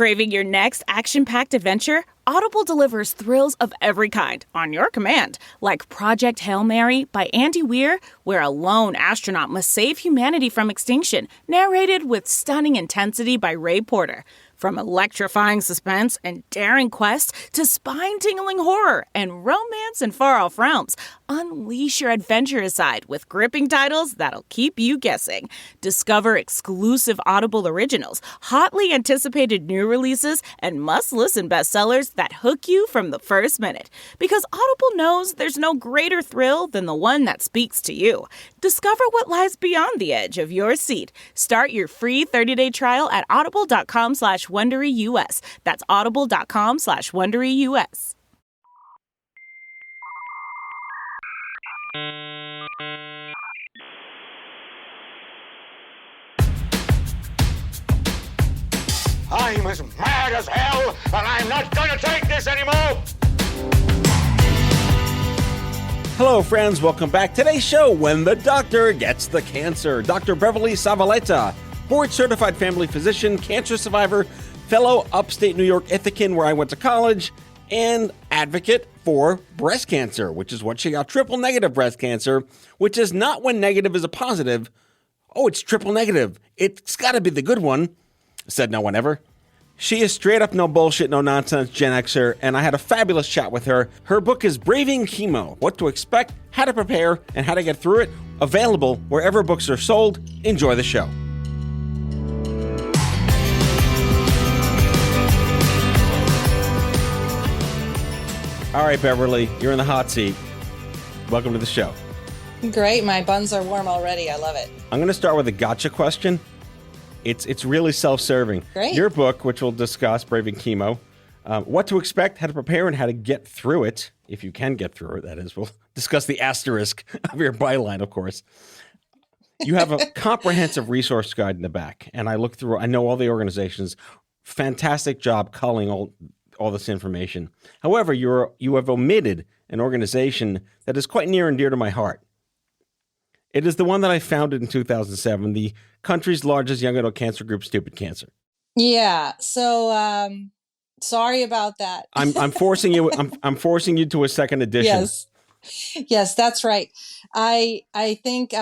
Craving your next action-packed adventure? Audible delivers thrills of every kind on your command, like Project Hail Mary by Andy Weir, where a lone astronaut must save humanity from extinction, narrated with stunning intensity by Ray Porter. From electrifying suspense and daring quest to spine-tingling horror and romance in far-off realms, unleash your adventurous side with gripping titles that'll keep you guessing. Discover exclusive Audible originals, hotly anticipated new releases, and must-listen bestsellers that hook you from the first minute. Because Audible knows there's no greater thrill than the one that speaks to you. Discover what lies beyond the edge of your seat. Start your free 30-day trial at audible.com/WonderyUS. That's audible.com/WonderyUS. I'm as mad as hell, and I'm not gonna take this anymore! Hello, friends. Welcome back. Today's show, When the Doctor Gets the Cancer. Dr. Beverly Zavaleta, board-certified family physician, cancer survivor, fellow upstate New York Ithacan, where I went to college, and advocate for breast cancer, which is what she got, triple-negative breast cancer, which is not when negative is a positive. Oh, it's triple negative. It's got to be the good one, said no one ever. She is straight up no bullshit, no nonsense Gen Xer, and I had a fabulous chat with her. Her book is Braving Chemo, What to Expect, How to Prepare, and How to Get Through It. Available wherever books are sold. Enjoy the show. All right, Beverly, you're in the hot seat. Welcome to the show. Great. My buns are warm already. I love it. I'm going to start with a gotcha question. It's really self-serving. Great. Your book, which we'll discuss, Braving Chemo, What to Expect, How to Prepare, and How to Get Through It, if you can get through it, that is. We'll discuss the asterisk of your byline, of course. You have a comprehensive resource guide in the back, and I look through, I know all the organizations. Fantastic job culling all this information. However, you have omitted an organization that is quite near and dear to my heart. It is the one that I founded in 2007, the country's largest young adult cancer group, Stupid Cancer. Yeah. So, sorry about that. I'm forcing you. I'm forcing you to a second edition. Yes, that's right. I think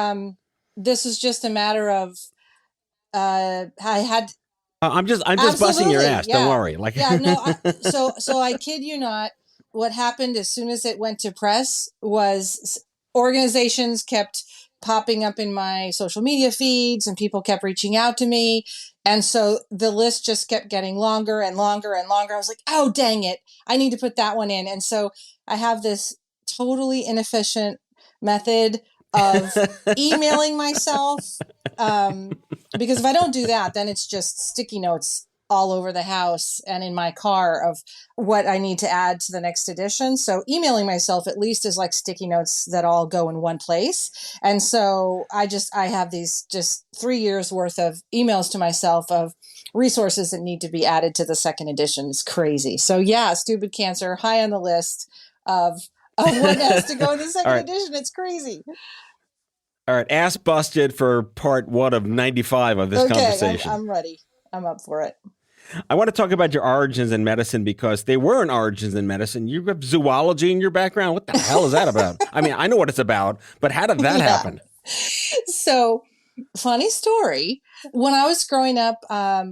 this is just a matter of I had. I'm just busting your ass. Yeah. Don't worry. So I kid you not. What happened as soon as it went to press was organizations kept popping up in my social media feeds and people kept reaching out to me. And so the list just kept getting longer and longer and longer. I was like, oh, dang it. I need to put that one in. And so I have this totally inefficient method of emailing myself. Because if I don't do that, then it's just sticky notes all over the house and in my car of what I need to add to the next edition. So emailing myself at least is like sticky notes that all go in one place. And so I have these just 3 years worth of emails to myself of resources that need to be added to the second edition. It's crazy. So yeah, Stupid Cancer, high on the list of what has to go in the second edition. It's crazy. All right. Ass busted for part 1 of 95 of this conversation. I'm ready. I'm up for it. I want to talk about your origins in medicine because they weren't origins in medicine. You have zoology in your background. What the hell is that about? I mean, I know what it's about, but how did that happen? So, funny story. When I was growing up,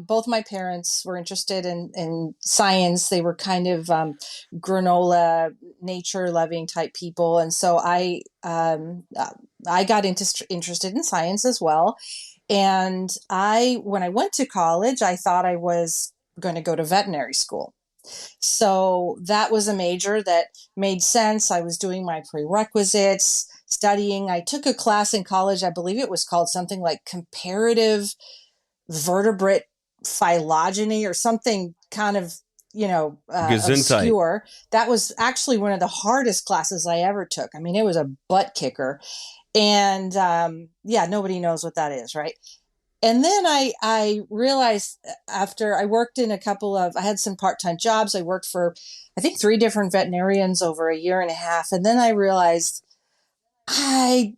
both my parents were interested in science. They were kind of granola, nature-loving type people. And so I got interested in science as well. And when I went to college, I thought I was going to go to veterinary school. So that was a major that made sense. I was doing my prerequisites, studying. I took a class in college. I believe it was called something like comparative vertebrate phylogeny or something kind of, obscure. That was actually one of the hardest classes I ever took. I mean, it was a butt kicker. And nobody knows what that is, right? And then I realized after I worked in I had some part-time jobs. I worked for, I think, 3 different veterinarians over a year and a half. And then I realized I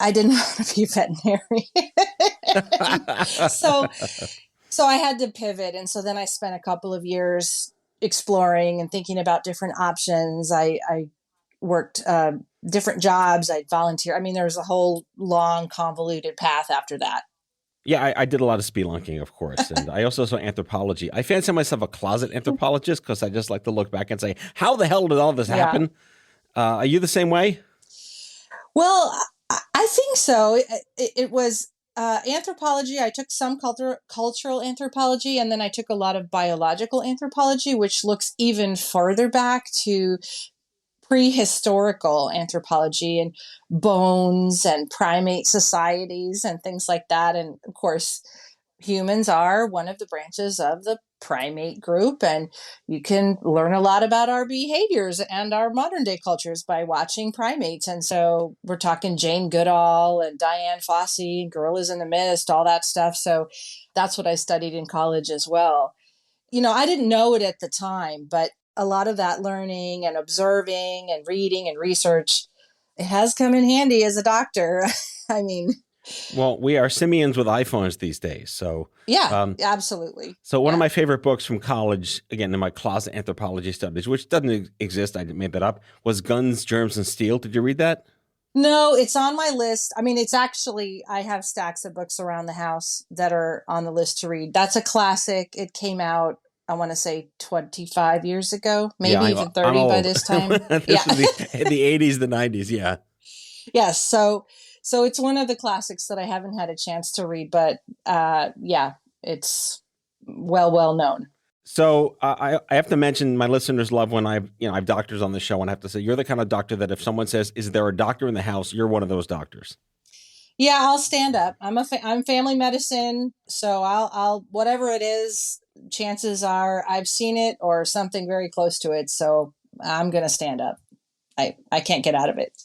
didn't want to be a veterinarian. So I had to pivot. And so then I spent a couple of years exploring and thinking about different options. I worked different jobs. I'd volunteer. I mean, there was a whole long, convoluted path after that. Yeah, I did a lot of spelunking, of course, and I also saw anthropology. I fancy myself a closet anthropologist because I just like to look back and say, how the hell did all this happen? Are you the same way? Well, I think so. It was anthropology. I took some cultural anthropology, and then I took a lot of biological anthropology, which looks even further back to prehistorical anthropology and bones and primate societies and things like that. And of course, humans are one of the branches of the primate group, and you can learn a lot about our behaviors and our modern day cultures by watching primates. And so we're talking Jane Goodall and Diane Fossey, Gorillas in the Mist, all that stuff. So that's what I studied in college as well. I didn't know it at the time, but a lot of that learning and observing and reading and research, it has come in handy as a doctor. I mean, well, we are simians with iPhones these days. So yeah, absolutely. So one of my favorite books from college, again, in my closet anthropology studies, which doesn't exist, I made that up, was Guns, Germs, and Steel. Did you read that? No, it's on my list. I mean, it's actually, I have stacks of books around the house that are on the list to read. That's a classic. It came out, I want to say 25 years ago, maybe even 30 by this time. This was the 80s, the 90s. Yeah. Yes. So it's one of the classics that I haven't had a chance to read, but yeah, it's well known. So I have to mention, my listeners love when I have doctors on the show, and I have to say, you're the kind of doctor that if someone says, "Is there a doctor in the house?" you're one of those doctors. Yeah, I'll stand up. I'm family medicine, so I'll whatever it is. Chances are I've seen it or something very close to it, so I'm gonna stand up. I can't get out of it.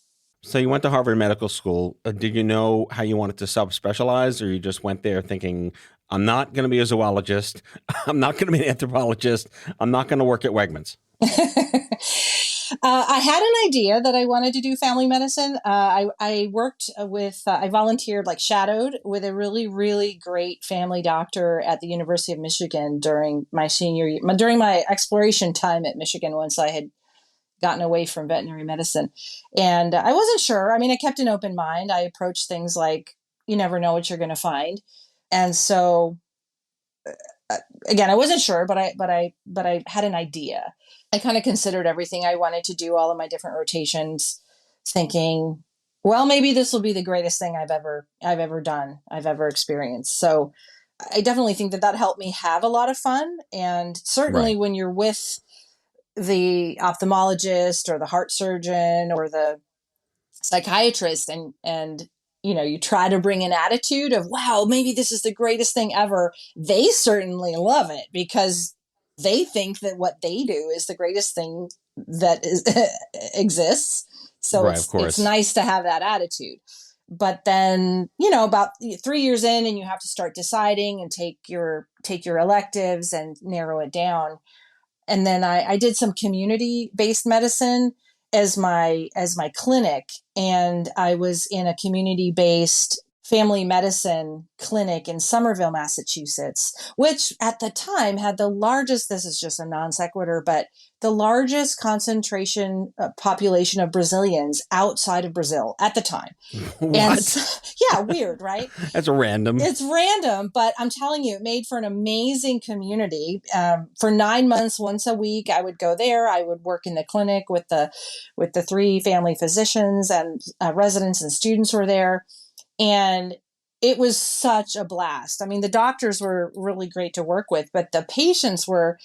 So you went to Harvard Medical School. Did you know how you wanted to subspecialize, or you just went there thinking, I'm not going to be a zoologist, I'm not going to be an anthropologist, I'm not going to work at Wegmans? I had an idea that I wanted to do family medicine. I worked with, I volunteered, like shadowed with a really, really great family doctor at the University of Michigan during my senior year, during my exploration time at Michigan, once I had gotten away from veterinary medicine. And I wasn't sure. I mean, I kept an open mind. I approached things like, you never know what you're going to find. And so again, I wasn't sure, but I had an idea. I kind of considered everything I wanted to do, all of my different rotations, thinking, well, maybe this will be the greatest thing I've ever done, I've ever experienced. So I definitely think that helped me have a lot of fun. And certainly when you're with the ophthalmologist or the heart surgeon or the psychiatrist, and you try to bring an attitude of, wow, maybe this is the greatest thing ever. They certainly love it because they think that what they do is the greatest thing that exists. So it's nice to have that attitude. But then, about 3 years in, and you have to start deciding and take your electives and narrow it down. And then I did some community-based medicine as my clinic. And I was in a community-based family medicine clinic in Somerville, Massachusetts, which at the time had the largest, this is just a non sequitur, but the largest concentration population of Brazilians outside of Brazil at the time. What? And yeah, weird, right? That's random. It's random, but I'm telling you, it made for an amazing community. For 9 months, once a week, I would go there. I would work in the clinic with the 3 family physicians, and residents and students were there. And it was such a blast. I mean, the doctors were really great to work with, but the patients were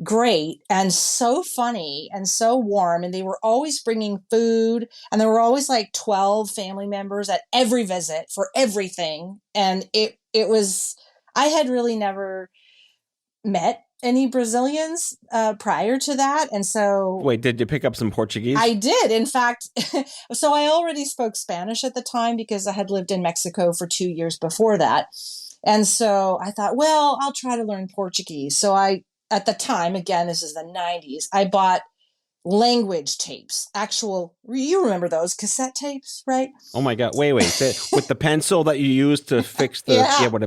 great and so funny and so warm. And they were always bringing food. And there were always like 12 family members at every visit for everything. And it was, I had really never met any Brazilians prior to that. And so... Wait, did you pick up some Portuguese? I did. In fact, so I already spoke Spanish at the time because I had lived in Mexico for 2 years before that. And so I thought, well, I'll try to learn Portuguese. So at the time, again, this is the 90s, I bought language tapes, you remember those cassette tapes, right? Oh my God. Wait. With the pencil that you used to fix the,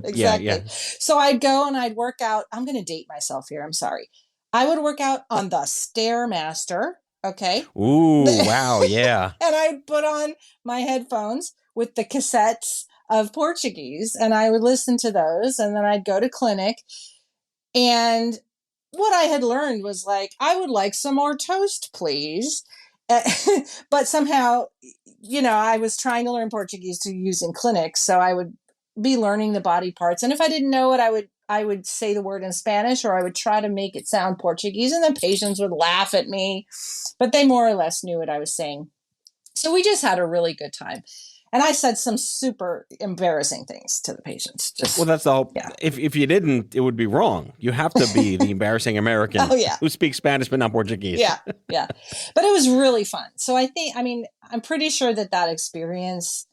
Exactly. So I'd go and I'd work out. I'm going to date myself here. I'm sorry. I would work out on the Stairmaster. Okay. Ooh, wow. Yeah. And I'd put on my headphones with the cassettes of Portuguese and I would listen to those. And then I'd go to clinic. And what I had learned was like, I would like some more toast, please. But somehow, I was trying to learn Portuguese to use in clinics. So I would be learning the body parts. And if I didn't know it, I would say the word in Spanish, or I would try to make it sound Portuguese, and then patients would laugh at me, but they more or less knew what I was saying. So we just had a really good time. And I said some super embarrassing things to the patients. Well, that's the whole. Yeah. If you didn't, it would be wrong. You have to be the embarrassing American who speaks Spanish but not Portuguese. Yeah. But it was really fun. So I'm pretty sure that experience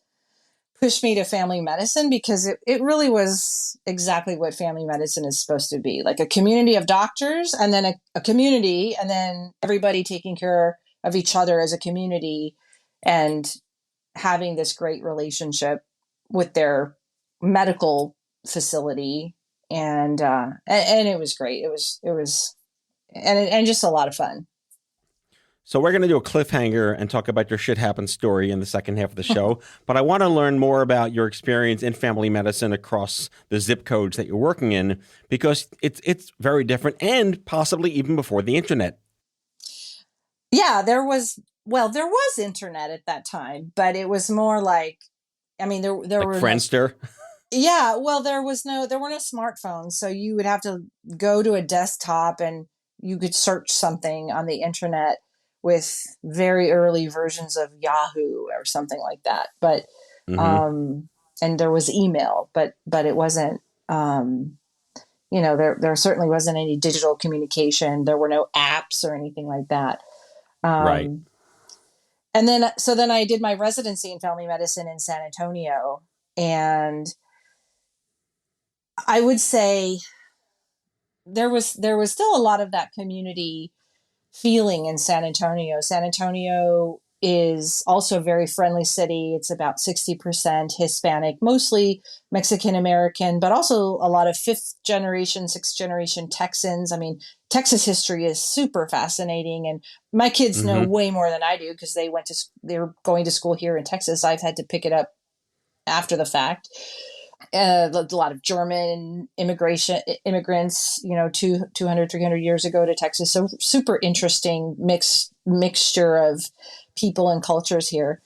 pushed me to family medicine, because it really was exactly what family medicine is supposed to be, like a community of doctors, and then a community, and then everybody taking care of each other as a community and having this great relationship with their medical facility. And it was great. It was and just a lot of fun. So we're going to do a cliffhanger and talk about your shit happens story in the second half of the show. But I want to learn more about your experience in family medicine across the zip codes that you're working in, because it's very different, and possibly even before the internet. Yeah, there was internet at that time, but it was more like, there like were Friendster. Yeah, well, there were no smartphones, so you would have to go to a desktop and you could search something on the internet with very early versions of Yahoo or something like that. But and there was email, but it wasn't. There certainly wasn't any digital communication. There were no apps or anything like that. Right. And then I did my residency in family medicine in San Antonio, and I would say there was still a lot of that community feeling in San Antonio. San Antonio is also a very friendly city. It's about 60% Hispanic, mostly Mexican American, but also a lot of fifth generation, sixth generation Texans. Texas history is super fascinating, and my kids know way more than I do because they were going to school here in Texas. I've had to pick it up after the fact. A lot of German immigrants, 200, 300 years ago to Texas. So super interesting mixture of people and cultures here.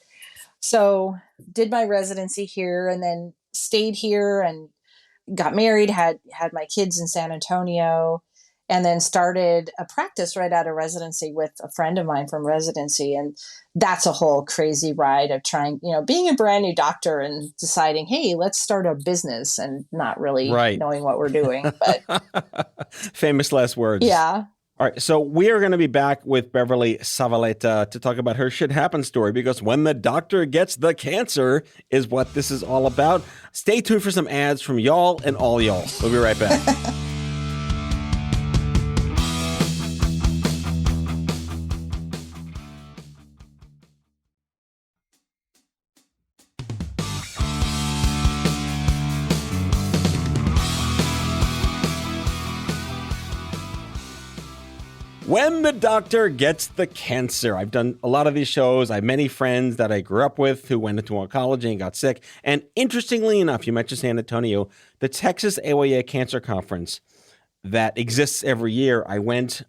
So did my residency here and then stayed here and got married, had my kids in San Antonio, and then started a practice right out of residency with a friend of mine from residency. And that's a whole crazy ride of trying, being a brand new doctor and deciding, hey, let's start a business, and not really knowing what we're doing. But famous last words. Yeah. All right. So we are going to be back with Beverly Zavaleta to talk about her shit happens story, because when the doctor gets the cancer is what this is all about. Stay tuned for some ads from y'all and all y'all. We'll be right back. When the doctor gets the cancer. I've done a lot of these shows. I have many friends that I grew up with who went into oncology and got sick. And interestingly enough, you mentioned San Antonio, the Texas AYA Cancer Conference that exists every year. I went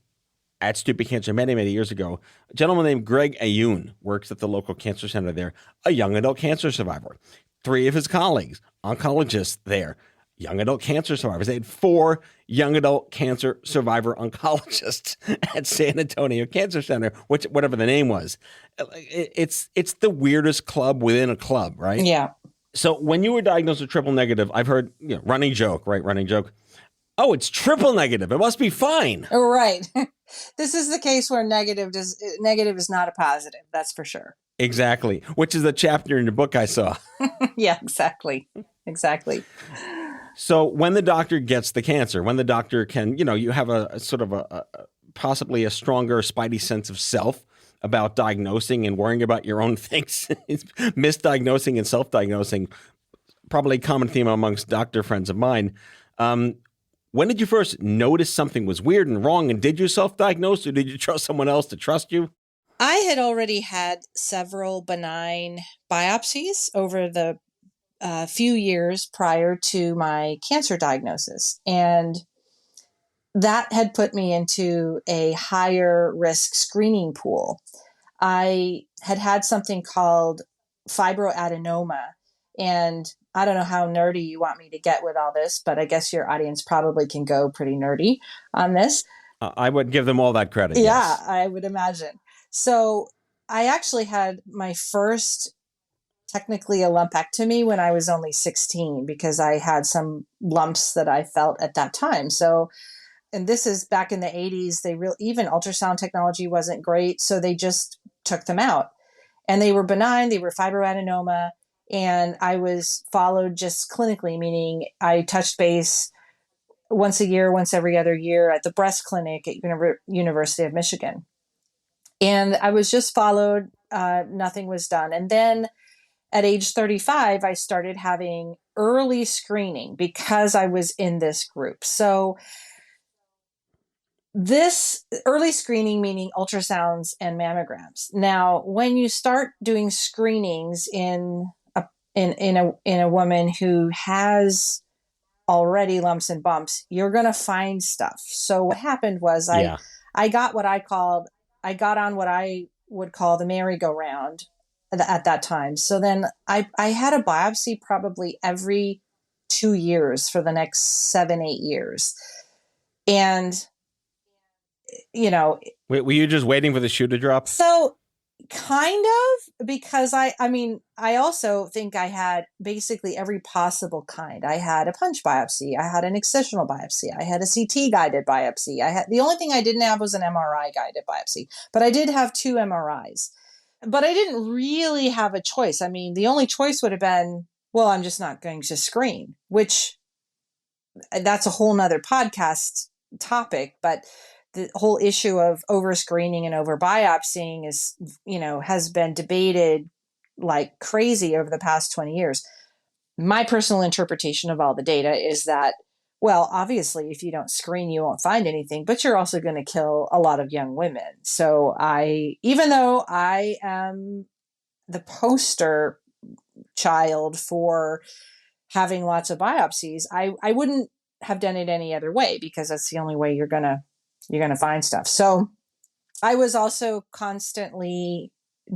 at Stupid Cancer many, many years ago. A gentleman named Greg Ayun works at the local cancer center there, a young adult cancer survivor. 3 of his colleagues, oncologists there. Young adult cancer survivors. They had 4 young adult cancer survivor oncologists at San Antonio Cancer Center, whatever the name was. It's the weirdest club within a club, right? Yeah. So when you were diagnosed with triple negative, I've heard running joke. Oh, it's triple negative. It must be fine. Right. This is the case where negative is not a positive. That's for sure. Exactly. Which is the chapter in your book I saw. Yeah, exactly. So when the doctor gets the cancer, when the doctor can, you have a sort of a possibly a stronger spidey sense of self about diagnosing and worrying about your own things. Misdiagnosing and self-diagnosing, probably a common theme amongst doctor friends of mine. When did you first notice something was weird and wrong, and did you self-diagnose, or did you trust someone else to trust you? I had already had several benign biopsies over the few years prior to my cancer diagnosis. And that had put me into a higher risk screening pool. I had had something called fibroadenoma. And I don't know how nerdy you want me to get with all this, but I guess your audience probably can go pretty nerdy on this. I would give them all that credit. Yeah, yes. I would imagine. So I actually had my first technically a lumpectomy when I was only 16 because I had some lumps that I felt at that time. So, and this is back in the 80s, even ultrasound technology wasn't great. So they just took them out, and they were benign. They were fibroadenoma. And I was followed just clinically, meaning I touched base once a year, once every other year at the breast clinic at University of Michigan. And I was just followed. Nothing was done. And then at age 35, I started having early screening because I was in this group. So this early screening, meaning ultrasounds and mammograms. Now, when you start doing screenings in a woman who has already lumps and bumps, you're going to find stuff. So what happened was I got on what I would call the merry-go-round at that time. So then I had a biopsy probably every 2 years for the next 7-8 years. And, Were you just waiting for the shoe to drop? So kind of, because I also think I had basically every possible kind. I had a punch biopsy. I had an excisional biopsy. I had a CT guided biopsy. The only thing I didn't have was an MRI guided biopsy, but I did have 2 MRIs. But I didn't really have a choice. I mean, the only choice would have been, well, I'm just not going to screen, which that's a whole nother podcast topic. But the whole issue of over screening and over biopsying has been debated like crazy over the past 20 years. My personal interpretation of all the data is that, well, obviously, if you don't screen, you won't find anything, but you're also going to kill a lot of young women. So even though I am the poster child for having lots of biopsies, I wouldn't have done it any other way, because that's the only way you're going to find stuff. So I was also constantly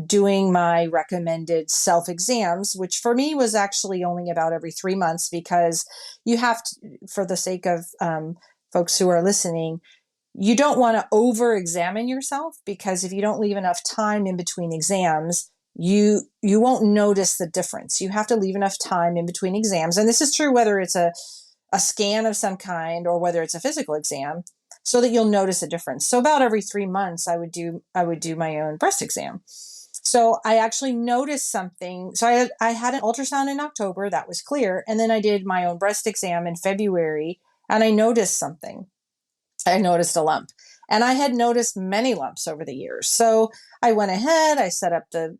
doing my recommended self-exams, which for me was actually only about every 3 months, because you have to, for the sake of folks who are listening, you don't want to over-examine yourself, because if you don't leave enough time in between exams, you won't notice the difference. You have to leave enough time in between exams. And this is true whether it's a scan of some kind or whether it's a physical exam, so that you'll notice a difference. So about every 3 months, I would do my own breast exam. So I actually noticed something. So I had an ultrasound in October, that was clear. And then I did my own breast exam in February, and I noticed something. I noticed a lump, and I had noticed many lumps over the years. So I went ahead, I set up the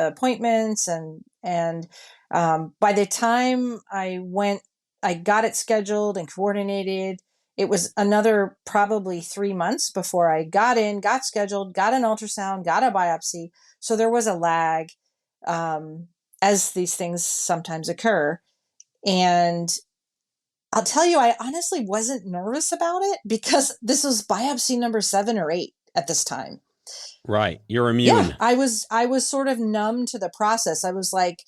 appointments, and by the time I got it scheduled and coordinated, it was another probably 3 months before I got scheduled, got an ultrasound, got a biopsy. So there was a lag, as these things sometimes occur. And I'll tell you, I honestly wasn't nervous about it, because this was biopsy number 7 or 8 at this time. Right. You're immune. Yeah, I was sort of numb to the process. I was like,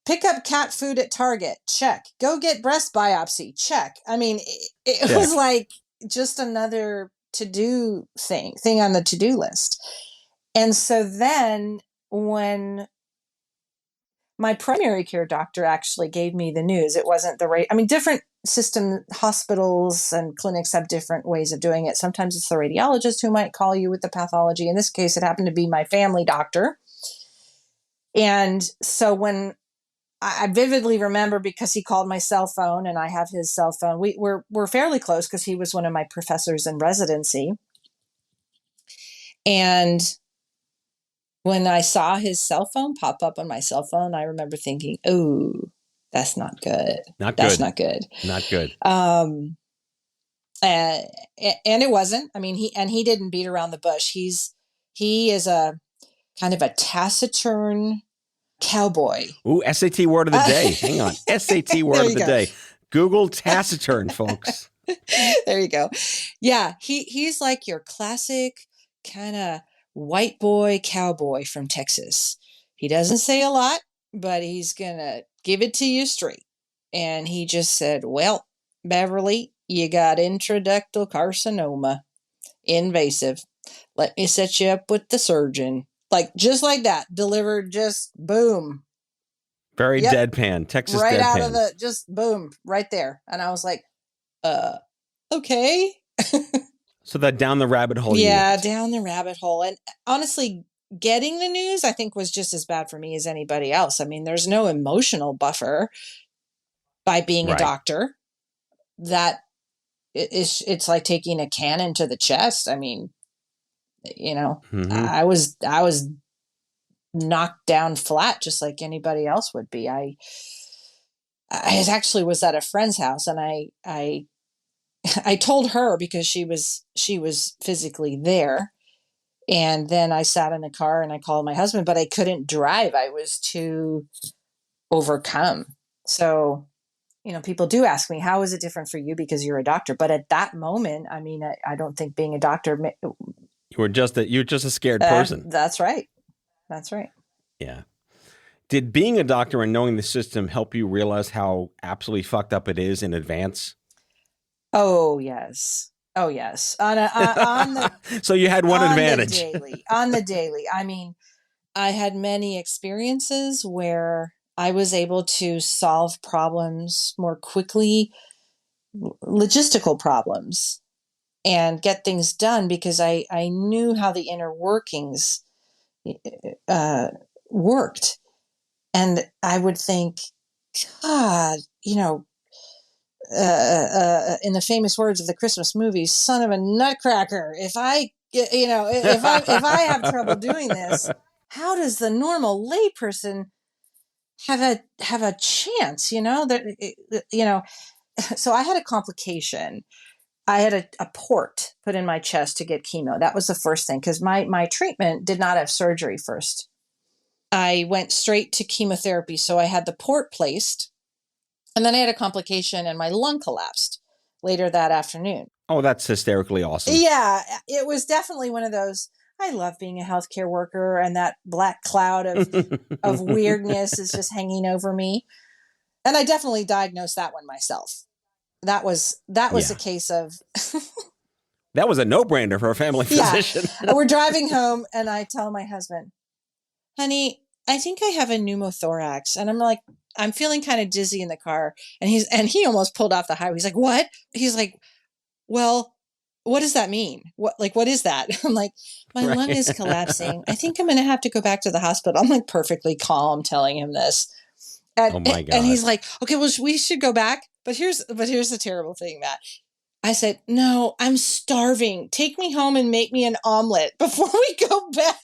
pick up cat food at Target, check. Go get breast biopsy, check. I mean, it was like just another to-do thing on the to-do list. And so then when my primary care doctor actually gave me the news, it wasn't different hospitals and clinics have different ways of doing it. Sometimes it's the radiologist who might call you with the pathology. In this case, it happened to be my family doctor. And so when I vividly remember, because he called my cell phone and I have his cell phone. We're fairly close because he was one of my professors in residency. And when I saw his cell phone pop up on my cell phone, I remember thinking, oh, that's not good. That's not good. Not good. And it wasn't. I mean, he didn't beat around the bush. He is a kind of a taciturn cowboy. Ooh, SAT word of the day. Hang on. SAT word of the day. Google taciturn, folks. There you go. Yeah, he's like your classic kind of white boy cowboy from Texas. He doesn't say a lot, but he's going to give it to you straight. And he just said, well, Beverly, you got intraductal carcinoma, invasive. Let me set you up with the surgeon. Like, just like that, delivered, just boom. Very deadpan, Texas right deadpan. Out of the, just boom, right there. And I was like, okay. So that down the rabbit hole. Yeah, down the rabbit hole. And honestly, getting the news, I think, was just as bad for me as anybody else. I mean, there's no emotional buffer by being a doctor. That it's like taking a cannon to the chest. I mean, you know, I was knocked down flat just like anybody else would be. I actually was at a friend's house, and I told her because she was physically there. And then I sat in the car and I called my husband, but I couldn't drive. I was too overcome. So, you know, people do ask me, how is it different for you because you're a doctor? But at that moment, I mean, I don't think being a doctor. You're just a scared person. That's right. That's right. Yeah. Did being a doctor and knowing the system help you realize how absolutely fucked up it is in advance? Oh, yes. Oh, yes. On the so you had one advantage. On the daily. I mean, I had many experiences where I was able to solve problems more quickly, logistical problems, and get things done because I knew how the inner workings worked. And I would think, God, you know, in the famous words of the Christmas movie, son of a nutcracker, if I have trouble doing this, how does the normal layperson have a chance, you know? So I had a complication. I had a port put in my chest to get chemo. That was the first thing, because my treatment did not have surgery first. I went straight to chemotherapy. So I had the port placed, and then I had a complication and my lung collapsed later that afternoon. Oh, that's hysterically awesome. Yeah, it was definitely one of those. I love being a healthcare worker, and that black cloud of weirdness is just hanging over me. And I definitely diagnosed that one myself. That was a case of. That was a no-brainer for a family physician. We're driving home, and I tell my husband, honey, I think I have a pneumothorax. And I'm like, I'm feeling kind of dizzy in the car. And he almost pulled off the highway. He's like, what? He's like, well, what does that mean? What is that? I'm like, my lung is collapsing. I think I'm going to have to go back to the hospital. I'm like perfectly calm telling him this. And, oh my God. And he's like, okay, well, we should go back. But here's the terrible thing, Matt. I said, no, I'm starving. Take me home and make me an omelet before we go back.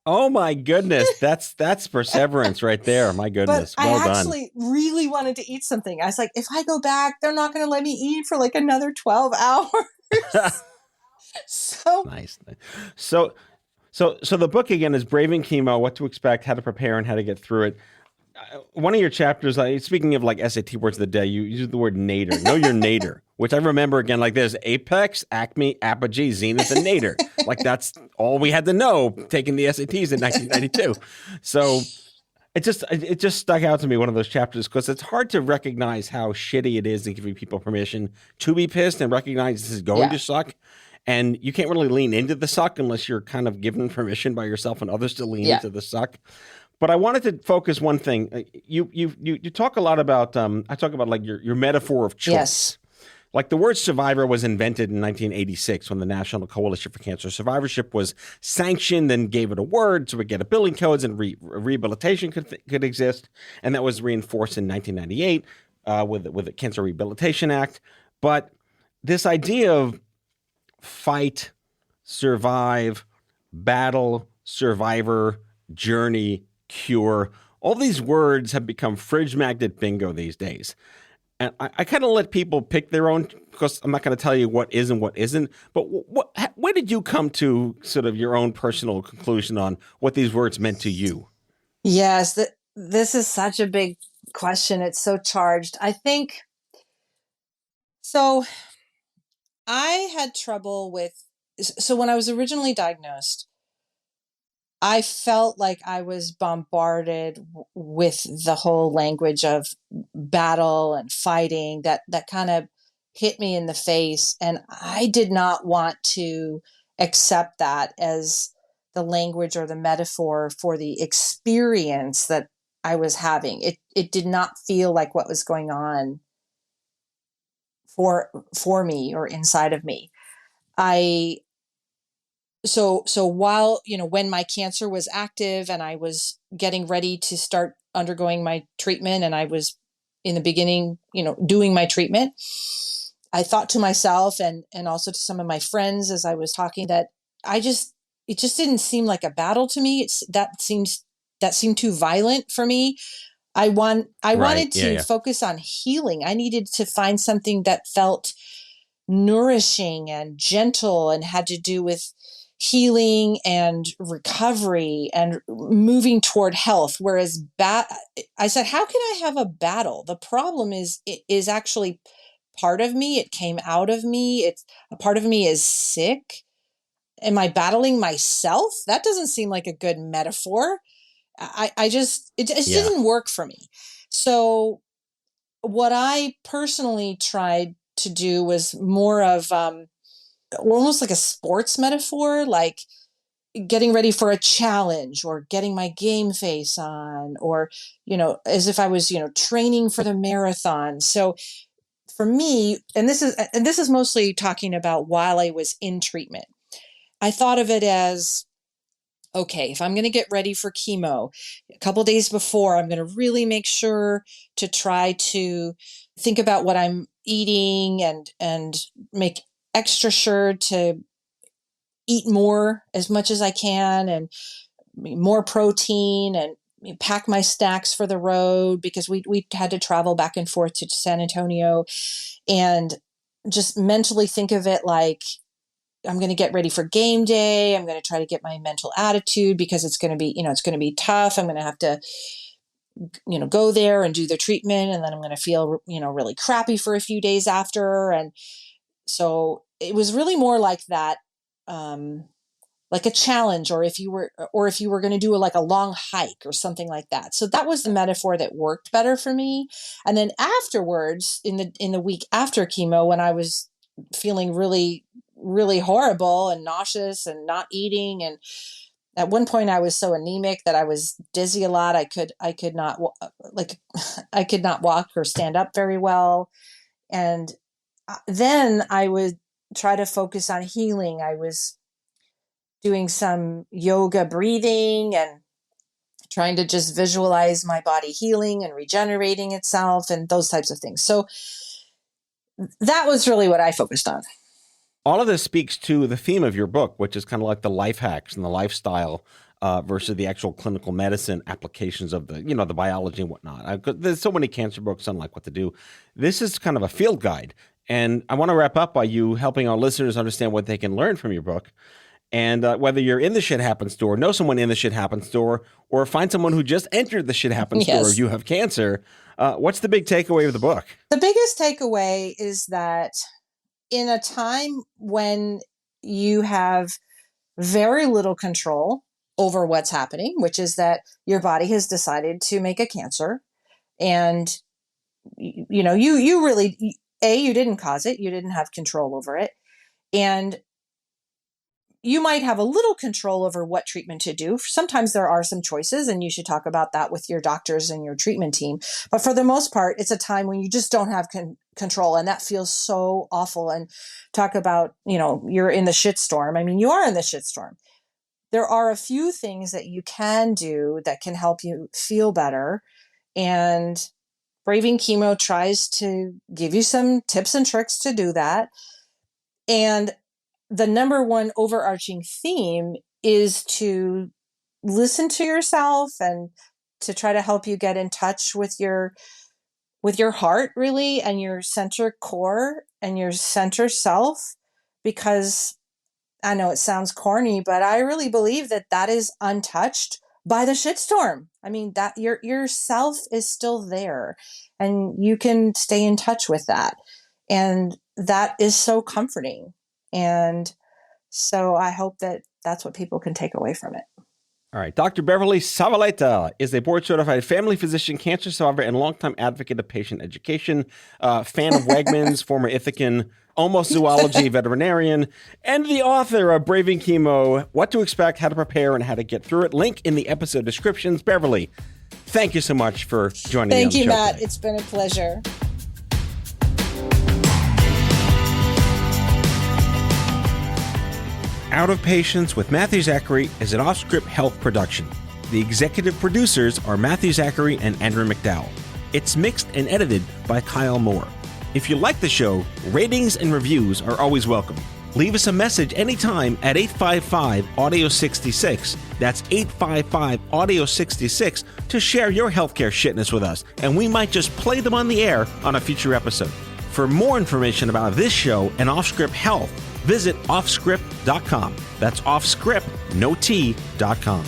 Oh my goodness. That's perseverance right there. My goodness. But well I done. actually really wanted to eat something. I was like, if I go back, they're not going to let me eat for like another 12 hours. So nice. So the book again is Braving Chemo, What to Expect, How to Prepare, and How to Get Through It. One of your chapters, speaking of like SAT words of the day, you use the word nadir. Know your nadir, which I remember again like this: Apex, Acme, Apogee, Zenith, and nadir. Like that's all we had to know taking the SATs in 1992. So it just stuck out to me, one of those chapters, because it's hard to recognize how shitty it is and giving people permission to be pissed and recognize this is going to suck. And you can't really lean into the suck unless you're kind of given permission by yourself and others to lean into the suck. But I wanted to focus one thing. You talk a lot about, I talk about like your metaphor of choice. Yes. Like the word survivor was invented in 1986 when the National Coalition for Cancer Survivorship was sanctioned and gave it a word so we get a billing codes and rehabilitation could exist. And that was reinforced in 1998 with the Cancer Rehabilitation Act. But this idea of fight, survive, battle, survivor, journey, cure. All these words have become fridge magnet bingo these days. And I kind of let people pick their own, because I'm not going to tell you what is and what isn't. But where did you come to sort of your own personal conclusion on what these words meant to you? Yes, this is such a big question. It's so charged. I think so. I had trouble with, so when I was originally diagnosed, I felt like I was bombarded with the whole language of battle and fighting that kind of hit me in the face. And I did not want to accept that as the language or the metaphor for the experience that I was having. It did not feel like what was going on for me or inside of me. I so while, when my cancer was active and I was getting ready to start undergoing my treatment, and I was in the beginning, doing my treatment, I thought to myself and also to some of my friends as I was talking that it just didn't seem like a battle to me. That seemed too violent for me. I Right. wanted Yeah. to Yeah. focus on healing. I needed to find something that felt nourishing and gentle and had to do with healing and recovery and moving toward health. Whereas I said, how can I have a battle? The problem is, it is actually part of me. It came out of me. It's a part of me is sick. Am I battling myself? That doesn't seem like a good metaphor. It just Yeah. didn't work for me. So what I personally tried to do was more of almost like a sports metaphor, like getting ready for a challenge or getting my game face on, or, as if I was, training for the marathon. So for me, and this is mostly talking about while I was in treatment, I thought of it as, okay, if I'm going to get ready for chemo, a couple days before, I'm going to really make sure to try to think about what I'm eating and make extra sure to eat more as much as I can, and more protein, and pack my snacks for the road, because we had to travel back and forth to San Antonio, and just mentally think of it like I'm going to get ready for game day. I'm going to try to get my mental attitude, because it's going to be, it's going to be tough. I'm going to have to, go there and do the treatment. And then I'm going to feel, really crappy for a few days after. And so it was really more like that, like a challenge, or if you were going to do like a long hike or something like that. So that was the metaphor that worked better for me. And then afterwards, in the week after chemo, when I was feeling really, really horrible and nauseous and not eating, and at one point I was so anemic that I was dizzy a lot. I could not like I could not walk or stand up very well. And then I would try to focus on healing. I was doing some yoga breathing and trying to just visualize my body healing and regenerating itself and those types of things. So that was really what I focused on. All of this speaks to the theme of your book, which is kind of like the life hacks and the lifestyle versus the actual clinical medicine applications of the, the biology and whatnot. There's so many cancer books on like what to do. This is kind of a field guide. And I want to wrap up by you helping our listeners understand what they can learn from your book. And whether you're in the Shit Happens store, know someone in the Shit Happens store, or find someone who just entered the Shit Happens store, Yes. if you have cancer, what's the big takeaway of the book? The biggest takeaway is that in a time when you have very little control over what's happening, which is that your body has decided to make a cancer, and you really, you didn't cause it, you didn't have control over it, and you might have a little control over what treatment to do. Sometimes there are some choices, and you should talk about that with your doctors and your treatment team. But for the most part, it's a time when you just don't have control, and that feels so awful. And talk about, you're in the shitstorm. I mean, you are in the shitstorm. There are a few things that you can do that can help you feel better. And Braving Chemo tries to give you some tips and tricks to do that. And the number one overarching theme is to listen to yourself and to try to help you get in touch with your heart, really, and your center core and your center self, because I know it sounds corny, but I really believe that is untouched by the shitstorm. I mean, that your self is still there and you can stay in touch with that. And that is so comforting. And so I hope that that's what people can take away from it. All right. Dr. Beverly Zavaleta is a board-certified family physician, cancer survivor, and longtime advocate of patient education, fan of Wegmans, former Ithacan, almost zoology veterinarian, and the author of Braving Chemo, What to Expect, How to Prepare, and How to Get Through It. Link in the episode descriptions. Beverly, thank you so much for joining me on the show. Thank you, Matt. Today. It's been a pleasure. Out of Patience with Matthew Zachary is an Off-Script Health production. The executive producers are Matthew Zachary and Andrew McDowell. It's mixed and edited by Kyle Moore. If you like the show, ratings and reviews are always welcome. Leave us a message anytime at 855-AUDIO-66. That's 855-AUDIO-66 to share your healthcare shitness with us, and we might just play them on the air on a future episode. For more information about this show and Off-Script Health, visit offscript.com. That's offscript, no T.com.